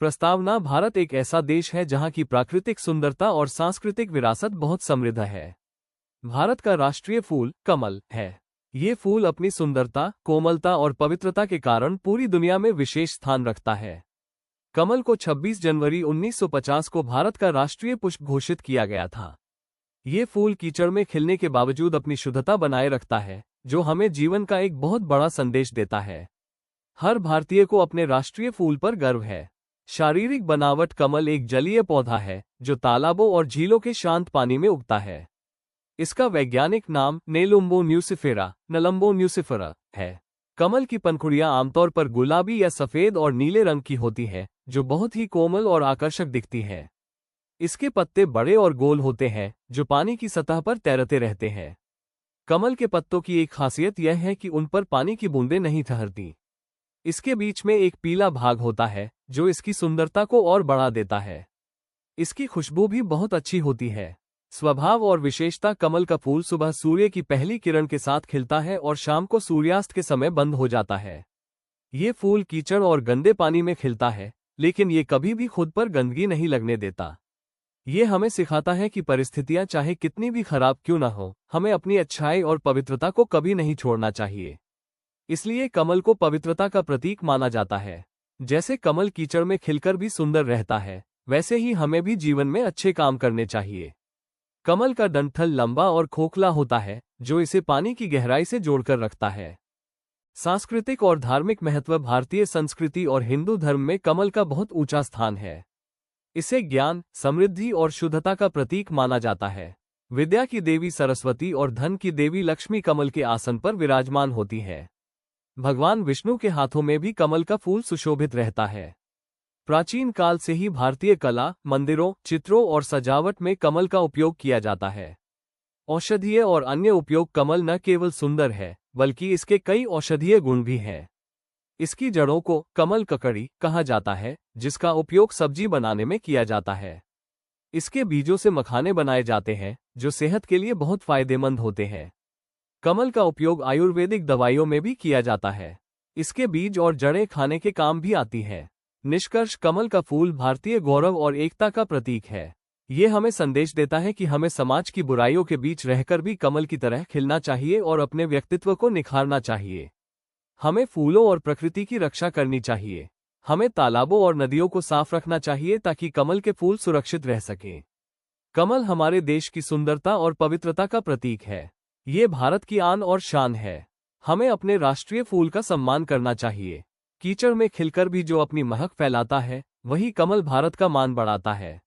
प्रस्तावना। भारत एक ऐसा देश है जहां की प्राकृतिक सुंदरता और सांस्कृतिक विरासत बहुत समृद्ध है। भारत का राष्ट्रीय फूल कमल है। ये फूल अपनी सुंदरता, कोमलता और पवित्रता के कारण पूरी दुनिया में विशेष स्थान रखता है। कमल को 26 जनवरी 1950 को भारत का राष्ट्रीय पुष्प घोषित किया गया था। ये फूल कीचड़ में खिलने के बावजूद अपनी शुद्धता बनाए रखता है, जो हमें जीवन का एक बहुत बड़ा संदेश देता है। हर भारतीय को अपने राष्ट्रीय फूल पर गर्व है। शारीरिक बनावट। कमल एक जलीय पौधा है जो तालाबों और झीलों के शांत पानी में उगता है। इसका वैज्ञानिक नाम नेलुम्बो न्यूसिफेरा नलम्बो न्यूसिफेरा है। कमल की पंखुड़ियां आमतौर पर गुलाबी या सफेद और नीले रंग की होती हैं, जो बहुत ही कोमल और आकर्षक दिखती हैं। इसके पत्ते बड़े और गोल होते हैं, जो पानी की सतह पर तैरते रहते हैं। कमल के पत्तों की एक खासियत यह है कि उन पर पानी की बूंदें नहीं ठहरती। इसके बीच में एक पीला भाग होता है, जो इसकी सुंदरता को और बढ़ा देता है। इसकी खुशबू भी बहुत अच्छी होती है। स्वभाव और विशेषता। कमल का फूल सुबह सूर्य की पहली किरण के साथ खिलता है और शाम को सूर्यास्त के समय बंद हो जाता है। ये फूल कीचड़ और गंदे पानी में खिलता है, लेकिन ये कभी भी खुद पर गंदगी नहीं लगने देता। ये हमें सिखाता है कि परिस्थितियां चाहे कितनी भी खराब क्यों न हो, हमें अपनी अच्छाई और पवित्रता को कभी नहीं छोड़ना चाहिए। इसलिए कमल को पवित्रता का प्रतीक माना जाता है। जैसे कमल कीचड़ में खिलकर भी सुंदर रहता है, वैसे ही हमें भी जीवन में अच्छे काम करने चाहिए। कमल का डंठल लंबा और खोखला होता है, जो इसे पानी की गहराई से जोड़कर रखता है। सांस्कृतिक और धार्मिक महत्व। भारतीय संस्कृति और हिंदू धर्म में कमल का बहुत ऊंचा स्थान है। इसे ज्ञान, समृद्धि और शुद्धता का प्रतीक माना जाता है। विद्या की देवी सरस्वती और धन की देवी लक्ष्मी कमल के आसन पर विराजमान होती है। भगवान विष्णु के हाथों में भी कमल का फूल सुशोभित रहता है। प्राचीन काल से ही भारतीय कला, मंदिरों, चित्रों और सजावट में कमल का उपयोग किया जाता है। औषधीय और अन्य उपयोग। कमल न केवल सुंदर है, बल्कि इसके कई औषधीय गुण भी हैं। इसकी जड़ों को कमल ककड़ी कहा जाता है, जिसका उपयोग सब्जी बनाने में किया जाता है। इसके बीजों से मखाने बनाए जाते हैं, जो सेहत के लिए बहुत फायदेमंद होते हैं। कमल का उपयोग आयुर्वेदिक दवाइयों में भी किया जाता है। इसके बीज और जड़ें खाने के काम भी आती हैं। निष्कर्ष। कमल का फूल भारतीय गौरव और एकता का प्रतीक है। ये हमें संदेश देता है कि हमें समाज की बुराइयों के बीच रहकर भी कमल की तरह खिलना चाहिए और अपने व्यक्तित्व को निखारना चाहिए। हमें फूलों और प्रकृति की रक्षा करनी चाहिए। हमें तालाबों और नदियों को साफ रखना चाहिए ताकि कमल के फूल सुरक्षित रह सकें। कमल हमारे देश की सुंदरता और पवित्रता का प्रतीक है। ये भारत की आन और शान है। हमें अपने राष्ट्रीय फूल का सम्मान करना चाहिए। कीचड़ में खिलकर भी जो अपनी महक फैलाता है, वही कमल भारत का मान बढ़ाता है।